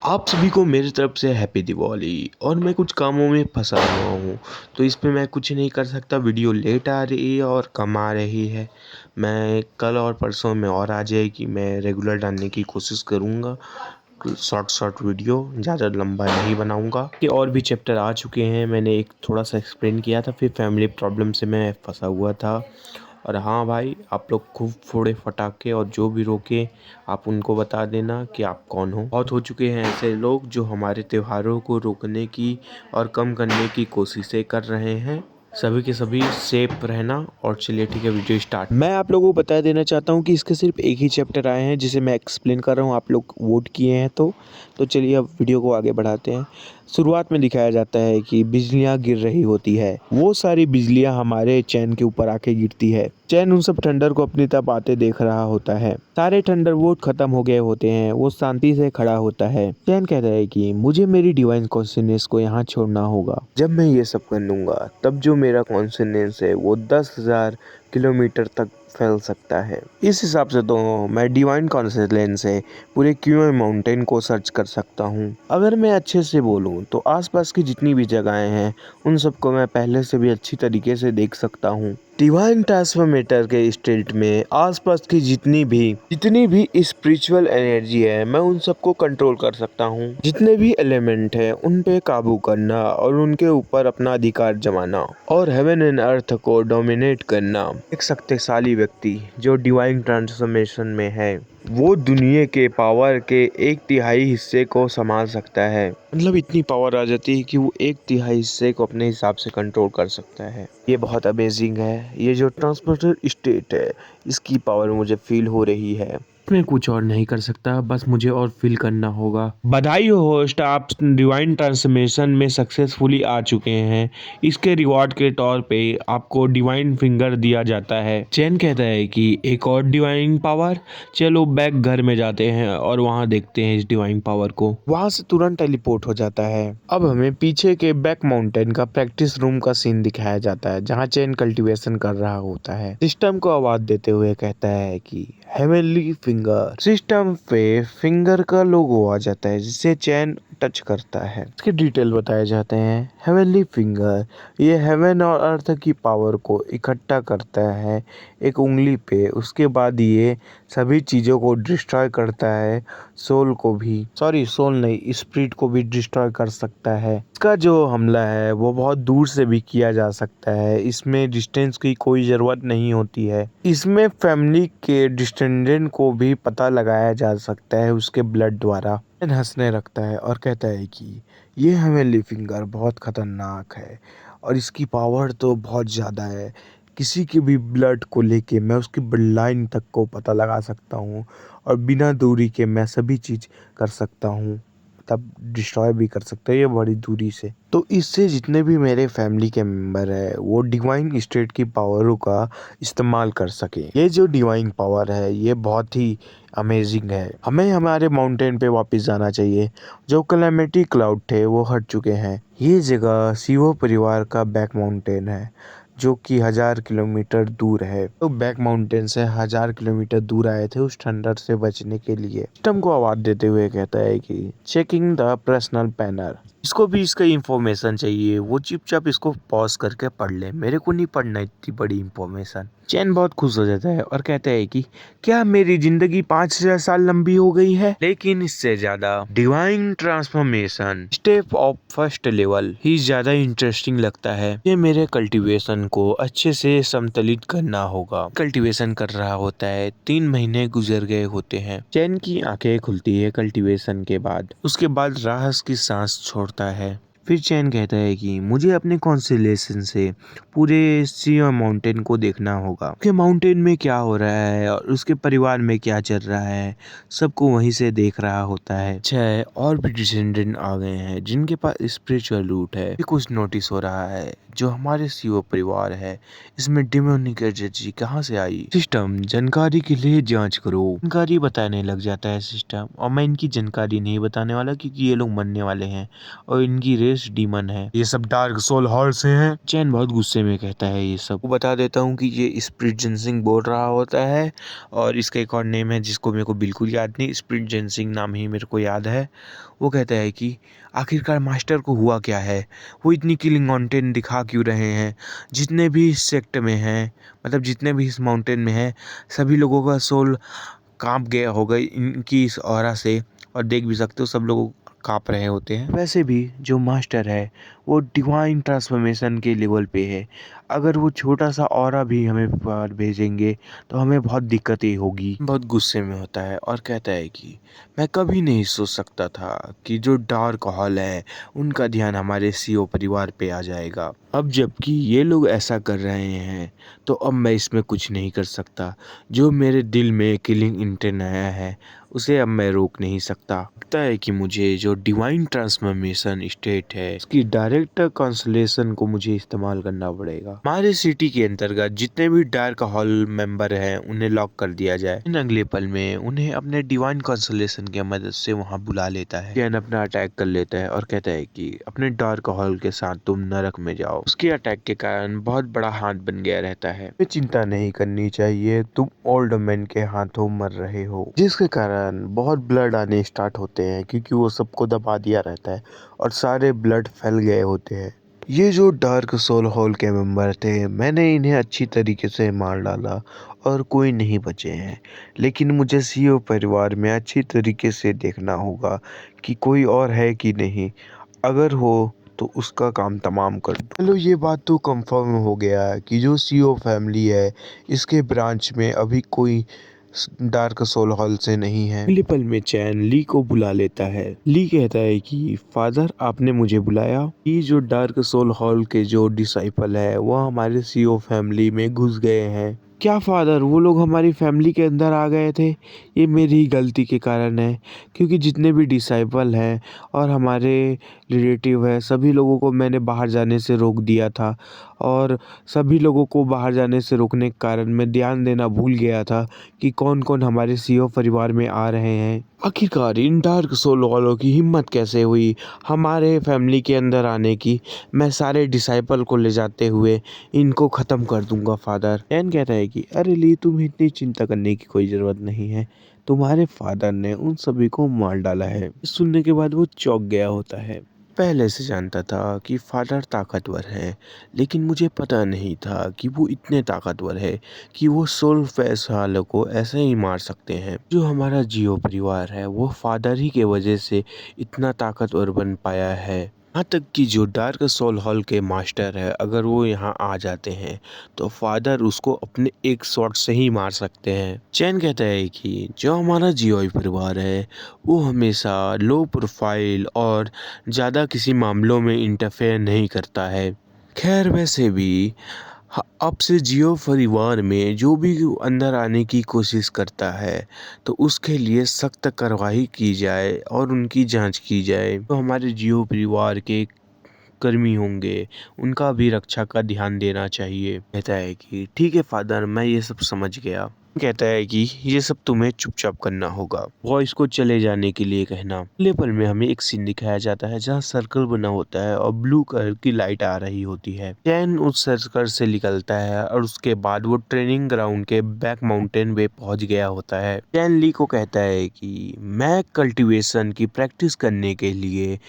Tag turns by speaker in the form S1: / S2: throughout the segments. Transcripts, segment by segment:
S1: आप सभी को मेरी तरफ से हैप्पी दिवाली। और मैं कुछ कामों में फंसा हुआ हूँ, तो इस पे मैं कुछ नहीं कर सकता। वीडियो लेट आ रही है और कम आ रही है। मैं कल और परसों में और आ जाएगी। मैं रेगुलर डालने की कोशिश करूँगा। शॉर्ट वीडियो ज़्यादा लंबा नहीं बनाऊँगा। कि और भी चैप्टर आ चुके हैं, मैंने एक थोड़ा सा एक्सप्लेन किया था। फिर फैमिली प्रॉब्लम से मैं फंसा हुआ था। और हाँ भाई, आप लोग खूब फोड़े फटाके, और जो भी रोके आप उनको बता देना कि आप कौन हो। बहुत हो चुके हैं ऐसे लोग जो हमारे त्योहारों को रोकने की और कम करने की कोशिशें कर रहे हैं। सभी के सभी सेफ रहना। और चलिए ठीक है, वीडियो स्टार्ट। मैं आप लोगों को बता देना चाहता हूँ कि इसके सिर्फ एक ही चैप्टर आए हैं जिसे मैं एक्सप्लेन कर रहा हूँ। आप लोग वोट किए हैं तो चलिए अब वीडियो को आगे बढ़ाते हैं। शुरुआत में दिखाया जाता है कि बिजलियां गिर रही होती है। वो सारी बिजलियां हमारे चैन के ऊपर आके गिरती है। चैन उन सब थंडर को अपनी तरफ आते देख रहा होता है। सारे थंडर वोट खत्म हो गए होते हैं। वो शांति से खड़ा होता है। चैन कहता है कि मुझे मेरी डिवाइन कॉन्शियसनेस को यहाँ छोड़ना होगा। जब मैं ये सब कर लूंगा तब जो मेरा कॉन्शियसनेस है वो 10,000 किलोमीटर तक फैल सकता है। इस हिसाब से तो मैं डिवाइन कॉन्शियसनेस से पूरे क्यूआई माउंटेन को सर्च कर सकता हूँ। अगर मैं अच्छे से बोलूँ तो आसपास की जितनी भी जगहें हैं उन सबको मैं पहले से भी अच्छी तरीके से देख सकता हूँ। डिवाइन ट्रांसफॉर्मेटर के स्टेट में आसपास की जितनी भी स्पिरिचुअल एनर्जी है मैं उन सबको कंट्रोल कर सकता हूँ। जितने भी एलिमेंट है उन पे काबू करना और उनके ऊपर अपना अधिकार जमाना और हेवन एंड अर्थ को डोमिनेट करना। एक शक्तिशाली व्यक्ति जो डिवाइन ट्रांसफॉर्मेशन में है वो दुनिया के पावर के 1/3 हिस्से को संभाल सकता है। मतलब इतनी पावर आ जाती है कि वो 1/3 हिस्से को अपने हिसाब से कंट्रोल कर सकता है। ये बहुत अमेजिंग है। ये जो ट्रांसपोर्टर स्टेट है इसकी पावर मुझे फील हो रही है। मैं कुछ और नहीं कर सकता, बस मुझे और फील करना होगा। बधाई हो होस्ट, आप डिवाइन ट्रांसफॉर्मेशन में सक्सेसफुली आ चुके हैं। इसके रिवॉर्ड के तौर पे आपको डिवाइन फिंगर दिया जाता है। चैन कहता है कि एक और डिवाइन पावर। चलो बैक घर में जाते हैं और वहां देखते हैं इस डिवाइन पावर को। वहां से तुरंत टेलीपोर्ट हो जाता है। अब हमें पीछे के बैक माउंटेन का प्रैक्टिस रूम का सीन दिखाया जाता है जहां चैन कल्टीवेशन कर रहा होता है। सिस्टम को आवाज देते हुए कहता है कि हेवनली फिंगर। सिस्टम पे फिंगर का लोगो आ जाता है जिसे चैन टच करता है। इसके डिटेल बताए जाते हैं। हेवनली फिंगर ये हेवन और अर्थ की पावर को इकट्ठा करता है एक उंगली पे। उसके बाद ये सभी चीजों को डिस्ट्रॉय करता है। सोल को भी, सॉरी सोल नहीं, स्पिरिट को भी डिस्ट्रॉय कर सकता है। इसका जो हमला है वो बहुत दूर से भी किया जा सकता है। इसमें डिस्टेंस की कोई जरूरत नहीं होती है। इसमें फैमिली के डिस्टेंडेंट को भी पता लगाया जा सकता है उसके ब्लड द्वारा। हंसने लगता है और कहता है कि ये हेवनली फिंगर बहुत खतरनाक है और इसकी पावर तो बहुत ज़्यादा है। किसी के भी ब्लड को लेके मैं उसकी ब्लड लाइन तक को पता लगा सकता हूँ और बिना दूरी के मैं सभी चीज़ कर सकता हूँ, तब डिस्ट्रॉय भी कर सकता है ये बड़ी दूरी से। तो इससे जितने भी मेरे फैमिली के मेंबर है वो डिवाइन स्टेट की पावरों का इस्तेमाल कर सके। ये जो डिवाइन पावर है ये बहुत ही अमेजिंग है। हमें हमारे माउंटेन पे वापस जाना चाहिए। जो कैलेमिटी क्लाउड थे वो हट चुके हैं। ये जगह शिवो परिवार का बैक माउंटेन है जो कि 1000 किलोमीटर दूर है। तो बैक माउंटेन से 1000 किलोमीटर दूर आए थे उस ठंडर से बचने के लिए। सिस्टम को आवाज देते हुए कहता है कि चेकिंग द पर्सनल पैनल। इसको भी इसका इंफॉर्मेशन चाहिए, वो चुपचाप इसको पॉज करके पढ़ ले। मेरे को नहीं पढ़ना इतनी बड़ी इंफॉर्मेशन। चैन बहुत खुश हो जाता है और कहता है कि क्या मेरी जिंदगी 5000 साल लंबी हो गई है? लेकिन इससे ज्यादा divine transformation step of first level ही ज्यादा इंटरेस्टिंग लगता है। ये मेरे कल्टीवेशन को अच्छे से समतलित करना होगा। कल्टीवेशन कर रहा होता है। 3 महीने गुजर गए होते हैं। चैन की आंखें खुलती है कल्टीवेशन के बाद। उसके बाद राहत की सांस छोड़ता है। फिर चैन कहता है कि मुझे अपने कॉन्स्टेलेशन से पूरे सिया माउंटेन को देखना होगा। उसके माउंटेन में क्या हो रहा है और उसके परिवार में क्या चल रहा है सबको वहीं से देख रहा होता है। 6 और भी डिसेंडेंट आ गए हैं जिनके पास स्पिरिचुअल रूट है। कुछ नोटिस हो रहा है जो हमारे सीओ परिवार है इसमें डेमोनिक एनर्जी कहाँ से आई। सिस्टम जानकारी के लिए जांच करो। जानकारी बताने लग जाता है सिस्टम, और मैं इनकी जानकारी नहीं बताने वाला क्योंकि ये लोग मरने वाले हैं और इनकी रेस डीमन है। ये सब डार्क सोल हॉल से हैं। चैन बहुत गुस्से में कहता है ये सब। बता देता हूँ कि ये स्प्रिट जेंसिंग बोल रहा होता है और इसका एक और नेम है जिसको मेरे को बिल्कुल याद नहीं, स्प्रिट जेंसिंग नाम ही मेरे को याद है। वो कहता है कि आखिरकार मास्टर को हुआ क्या है, वो इतनी किलिंग कंटेंट दिखा क्यों रहे हैं। जितने भी इस सेक्ट में हैं, मतलब जितने भी इस माउंटेन में हैं, सभी लोगों का सोल कांप गया होगा इनकी इस ऑरा से, और देख भी सकते हो सब लोग कांप रहे होते हैं। वैसे भी जो मास्टर है वो डिवाइन ट्रांसफॉर्मेशन के लेवल पे है। अगर वो छोटा सा ऑरा भी हमें पार भेजेंगे तो हमें बहुत दिक्कतें होगी। बहुत गुस्से में होता है और कहता है कि मैं कभी नहीं सोच सकता था कि जो डार्क हॉल है उनका ध्यान हमारे सीओ परिवार पे आ जाएगा। अब जबकि ये लोग ऐसा कर रहे हैं तो अब मैं इसमें कुछ नहीं कर सकता। जो मेरे दिल में किलिंग इंटेंट आया है उसे अब मैं रोक नहीं सकता। लगता है कि मुझे जो डिवाइन ट्रांसफॉर्मेशन स्टेट है उसकी डायरेक्ट कांसलेशन को मुझे इस्तेमाल करना पड़ेगा। हमारे सिटी के अंतर्गत जितने भी डार्क हॉल मेंबर हैं उन्हें लॉक कर दिया जाए। इन अगले पल में उन्हें अपने डिवाइन कांसलेशन की मदद से वहां बुला लेता है। कैन अपना अटैक कर लेता है और कहता है कि अपने डार्क हॉल के साथ तुम नरक में जाओ। उसके अटैक के कारण बहुत बड़ा हाथ बन गया रहता है। चिंता नहीं करनी चाहिए, तुम ओल्ड मैन के हाथों मर रहे हो, जिसके कारण बहुत ब्लड आने स्टार्ट होते हैं क्योंकि वो सबको दबा दिया रहता है और सारे ब्लड फैल गए होते हैं। ये जो डार्क सोल हॉल के मेंबर थे, मैंने इन्हें अच्छी तरीके से मार डाला और कोई नहीं बचे हैं, लेकिन मुझे सीओ परिवार में अच्छी तरीके से देखना होगा कि कोई और है कि नहीं। अगर हो तो उसका काम तमाम कर दो। चलो ये बात तो कंफर्म हो गया है कि जो सीओ फैमिली है इसके ब्रांच में अभी कोई डार्क सोल हॉल से नहीं है। अगले पल में चैन ली को बुला लेता है। ली कहता है कि फादर आपने मुझे बुलाया। ये जो डार्क सोल हॉल के जो डिसाइपल है वो हमारे सीओ फैमिली में घुस गए हैं। क्या फादर, वो लोग हमारी फैमिली के अंदर आ गए थे? ये मेरी ही गलती के कारण है क्योंकि जितने भी डिसाइपल हैं और हमारे रिलेटिव है सभी लोगों को मैंने बाहर जाने से रोक दिया था, और सभी लोगों को बाहर जाने से रोकने के कारण मैं ध्यान देना भूल गया था कि कौन कौन हमारे सीओ परिवार में आ रहे हैं। आखिरकार इन डार्क सोल वालों की हिम्मत कैसे हुई हमारे फैमिली के अंदर आने की। मैं सारे डिसाइपल को ले जाते हुए इनको ख़त्म कर दूंगा फादर। एन कहता है कि अरे ली, तुम इतनी चिंता करने की कोई ज़रूरत नहीं है, तुम्हारे फादर ने उन सभी को मार डाला है। सुनने के बाद वो चौंक गया होता है। पहले से जानता था कि फादर ताकतवर है, लेकिन मुझे पता नहीं था कि वो इतने ताकतवर है कि वो सोल फेस वालों को ऐसे ही मार सकते हैं। जो हमारा जियो परिवार है वो फादर ही के वजह से इतना ताकतवर बन पाया है। यहाँ तक कि जो डार्क सोल हॉल के मास्टर है अगर वो यहाँ आ जाते हैं तो फादर उसको अपने एक शॉट से ही मार सकते हैं। चैन कहता है कि जो हमारा जियोई परिवार है वो हमेशा लो प्रोफाइल और ज़्यादा किसी मामलों में इंटरफेयर नहीं करता है। खैर वैसे भी अब से जियो परिवार में जो भी अंदर आने की कोशिश करता है तो उसके लिए सख्त कार्रवाई की जाए और उनकी जांच की जाए। तो हमारे जियो परिवार के कर्मी होंगे उनका भी रक्षा का ध्यान देना चाहिए। कहता है कि ठीक है फादर, मैं ये सब समझ गया। कहता है कि ये सब तुम्हें चुपचाप करना होगा, वॉइस को चले जाने के लिए कहना। अगले पल में हमें एक सीन दिखाया जाता है जहाँ सर्कल बना होता है और ब्लू कलर की लाइट आ रही होती है। चैन उस सर्कल से निकलता है और उसके बाद वो ट्रेनिंग ग्राउंड के बैक माउंटेन पे पहुंच गया होता है। चैन ली को कहता है कि मैं कल्टीवेशन की प्रैक्टिस करने के लिए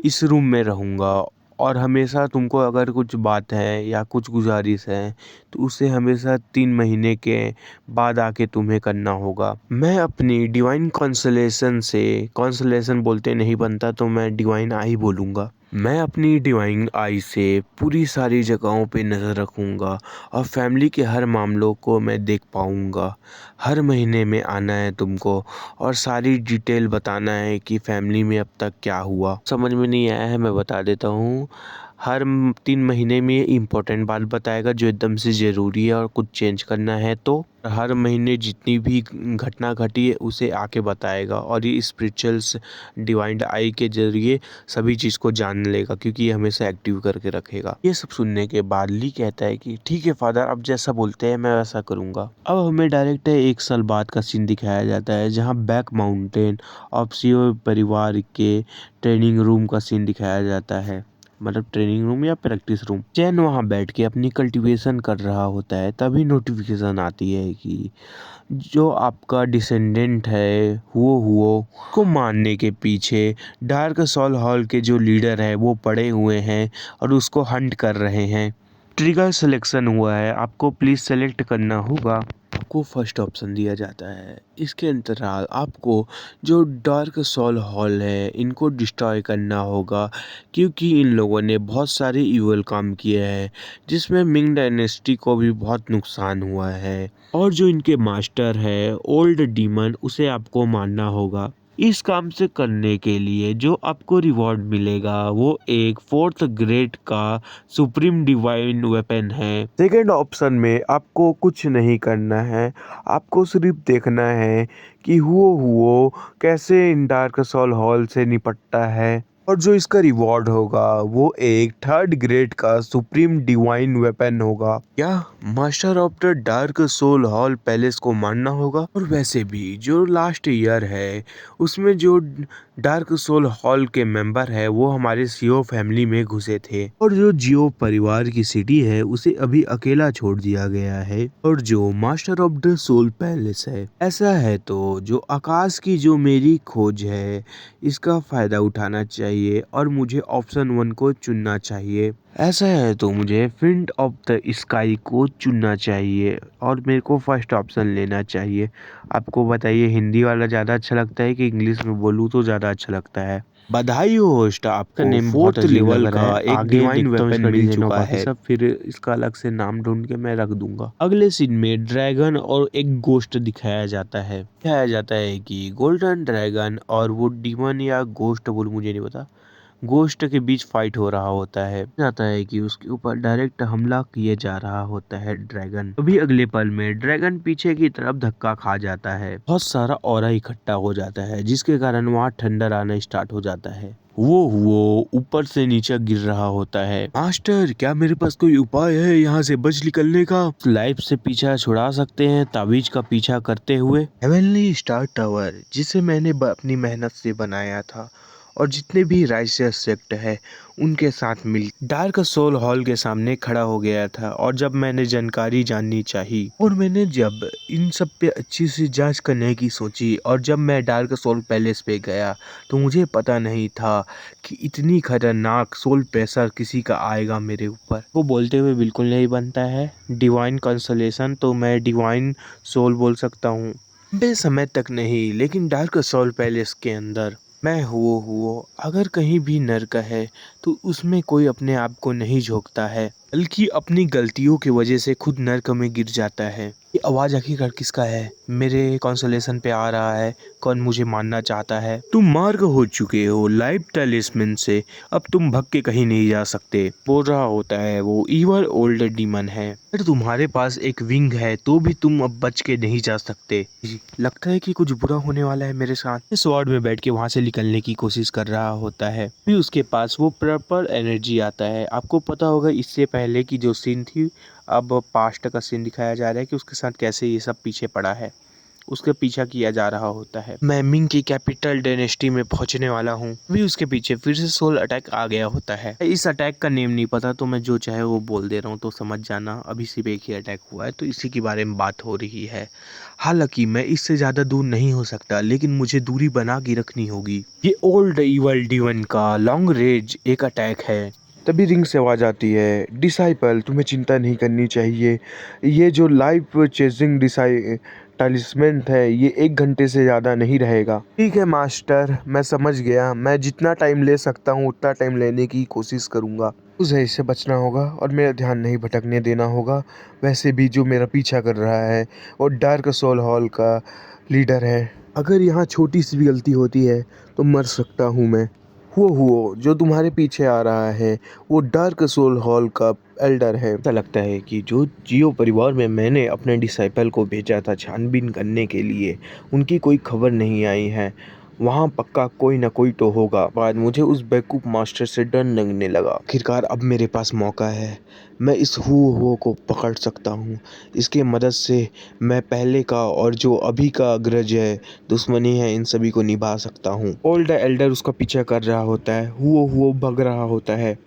S1: इस रूम में रहूंगा और हमेशा तुमको अगर कुछ बात है या कुछ गुजारिश है तो उसे हमेशा 3 महीने के बाद आके तुम्हें करना होगा। मैं अपनी डिवाइन कॉन्सलेशन से, कॉन्सलेशन बोलते नहीं बनता तो मैं डिवाइन आई बोलूँगा, मैं अपनी डिवाइन आई से पूरी सारी जगहों पे नज़र रखूँगा और फैमिली के हर मामलों को मैं देख पाऊँगा। हर महीने में आना है तुमको और सारी डिटेल बताना है कि फैमिली में अब तक क्या हुआ। समझ में नहीं आया है मैं बता देता हूँ। हर 3 महीने में इम्पोर्टेंट बात बताएगा जो एकदम से ज़रूरी है और कुछ चेंज करना है तो हर महीने जितनी भी घटना घटी है उसे आके बताएगा और ये स्पिरिचुअल्स डिवाइन आई के ज़रिए सभी चीज़ को जान लेगा क्योंकि ये हमेशा एक्टिव करके रखेगा। ये सब सुनने के बाद ली कहता है कि ठीक है फादर, अब जैसा बोलते हैं मैं वैसा करूँगा। अब हमें डायरेक्ट 1 साल बाद का सीन दिखाया जाता है जहाँ बैक माउंटेन ऑप्सियो परिवार के ट्रेनिंग रूम का सीन दिखाया जाता है, मतलब ट्रेनिंग रूम या प्रैक्टिस रूम। चैन वहाँ बैठ के अपनी कल्टीवेशन कर रहा होता है, तभी नोटिफिकेशन आती है कि जो आपका डिसेंडेंट है हुओ को मारने के पीछे डार्क सोल हॉल के जो लीडर है वो पड़े हुए हैं और उसको हंट कर रहे हैं। ट्रिगर सिलेक्शन हुआ है, आपको प्लीज़ सेलेक्ट करना होगा। आपको फर्स्ट ऑप्शन दिया जाता है। इसके अंतराल आपको जो डार्क सोल हॉल है इनको डिस्ट्रॉय करना होगा क्योंकि इन लोगों ने बहुत सारे इवल काम किए हैं जिसमें मिंग डायनेस्टी को भी बहुत नुकसान हुआ है और जो इनके मास्टर है ओल्ड डीमन उसे आपको मारना होगा। इस काम से करने के लिए जो आपको रिवॉर्ड मिलेगा वो एक 4th ग्रेड का सुप्रीम डिवाइन वेपन है। सेकेंड ऑप्शन में आपको कुछ नहीं करना है, आपको सिर्फ देखना है कि हुओ कैसे इन डार्क सोल हॉल से निपटता है और जो इसका रिवॉर्ड होगा वो एक 3rd ग्रेड का सुप्रीम डिवाइन वेपन होगा। क्या master of the dark soul hall palace को मानना होगा। और वैसे भी जो लास्ट ईयर है उसमें जो डार्क सोल हॉल के मेंबर है वो हमारे सीओ फैमिली में घुसे थे और जो जियो परिवार की सिटी है उसे अभी अकेला छोड़ दिया गया है और जो master of the soul palace है ऐसा है तो जो आकाश की जो मेरी खोज है इसका फायदा उठाना चाहिए और मुझे ऑप्शन 1 को चुनना चाहिए। ऐसा है तो मुझे फ्रेंड ऑफ द स्काई को चुनना चाहिए और मेरे को फर्स्ट ऑप्शन लेना चाहिए। आपको बताइए हिंदी वाला ज़्यादा अच्छा लगता है कि इंग्लिश में बोलूँ तो ज़्यादा अच्छा लगता है। बधाई हो होस्ट, आपका नेम 4th लेवल का एक डिवाइन वेपन मिल चुका है। सब फिर इसका अलग से नाम ढूंढ के मैं रख दूंगा। अगले सीन में ड्रैगन और एक गोस्ट दिखाया जाता है। कि गोल्डन ड्रैगन और वो डीमन या गोस्ट बोल मुझे नहीं पता, गोस्ट के बीच फाइट हो रहा होता है। जाता है कि उसके ऊपर डायरेक्ट हमला किए जा रहा होता है ड्रैगन। अभी अगले पल में ड्रैगन पीछे की तरफ धक्का खा जाता है, बहुत सारा ऑरा इकट्ठा हो जाता है जिसके कारण वहाँ ठंडर आना स्टार्ट हो जाता है। वो ऊपर से नीचे गिर रहा होता है। मास्टर, क्या मेरे पास कोई उपाय है यहाँ से बच निकलने का? लाइफ से पीछा छुड़ा सकते हैं ताबीज का पीछा करते हुए। हेवनली स्टार टावर जिसे मैंने अपनी मेहनत से बनाया था और जितने भी राइसियस सेक्ट है उनके साथ मिल डार्क सोल हॉल के सामने खड़ा हो गया था और जब मैंने जानकारी जाननी चाही और मैंने जब इन सब पे अच्छी सी जांच करने की सोची और जब मैं डार्क सोल पैलेस पे गया तो मुझे पता नहीं था कि इतनी खतरनाक सोल प्रेशर किसी का आएगा मेरे ऊपर। वो बोलते हुए बिल्कुल नहीं बनता है डिवाइन कंसोलेशन, तो मैं डिवाइन सोल बोल सकता हूँ। लंबे समय तक नहीं लेकिन डार्क सोल पैलेस के अंदर मैं हुओ अगर कहीं भी नर्क है तो उसमें कोई अपने आप को नहीं झोंकता है बल्कि अपनी गलतियों की वजह से खुद नर्क में गिर जाता है। ये आवाज आखिरकार किसका है? मेरे कंसोलेशन पे आ रहा है, कौन मुझे मारना चाहता है? तुम मार्ग हो चुके हो लाइफ टैलिस्मैन से, अब तुम भग के कहीं नहीं जा सकते, बोल रहा होता है वो ईवल ओल्ड डीमन है। अगर तुम्हारे पास एक विंग है तो भी तुम अब बच के नहीं जा सकते। लगता है कि कुछ बुरा होने वाला है मेरे साथ। इस वार्ड में बैठ के वहां से निकलने की कोशिश कर रहा होता है, फिर उसके पास वो प्रॉपर एनर्जी आता है। आपको पता होगा इससे पहले की जो सीन थी अब पास्ट का सीन दिखाया जा रहा है कि उसके साथ कैसे ये सब पीछे पड़ा है, उसके पीछा किया जा रहा होता है। मैं मिंग की कैपिटल डायनेस्टी में पहुंचने वाला हूं। भी उसके पीछे फिर से सोल अटैक आ गया होता है। इस अटैक का नेम नहीं पता तो मैं जो चाहे वो बोल दे रहा हूं, तो समझ जाना अभी सिर्फ एक ही अटैक हुआ है तो इसी के बारे में बात हो रही है। हालांकि मैं इससे ज्यादा दूर नहीं हो सकता लेकिन मुझे दूरी बना के रखनी होगी। ये ओल्ड इवल डिवन का लॉन्ग रेंज एक अटैक है। तभी रिंग से आवाज आती है, डिसाइपल तुम्हें चिंता नहीं करनी चाहिए, ये जो लाइफ चेजिंग टालिस्मैन है ये 1 घंटे से ज़्यादा नहीं रहेगा। ठीक है मास्टर, मैं समझ गया, मैं जितना टाइम ले सकता हूँ उतना टाइम लेने की कोशिश करूँगा। उसे इससे बचना होगा और मेरा ध्यान नहीं भटकने देना होगा। वैसे भी जो मेरा पीछा कर रहा है और डार्क सोल हॉल का लीडर है, अगर यहाँ छोटी सी भी गलती होती है तो मर सकता हूँ मैं। हुओ जो तुम्हारे पीछे आ रहा है वो डार्क सोल हॉल का एल्डर है। ऐसा लगता है कि जो जियो परिवार में मैंने अपने डिसाइपल को भेजा था छानबीन करने के लिए, उनकी कोई खबर नहीं आई है। वहाँ पक्का कोई ना कोई तो होगा। बाद मुझे उस बेवकूफ़ मास्टर से डर लगने लगा। आखिरकार अब मेरे पास मौका है, मैं इस हुओ को पकड़ सकता हूँ। इसके मदद से मैं पहले का और जो अभी का ग्रज है, दुश्मनी है, इन सभी को निभा सकता हूँ। ओल्ड एल्डर उसका पीछा कर रहा होता है, हुओ भाग रहा होता है।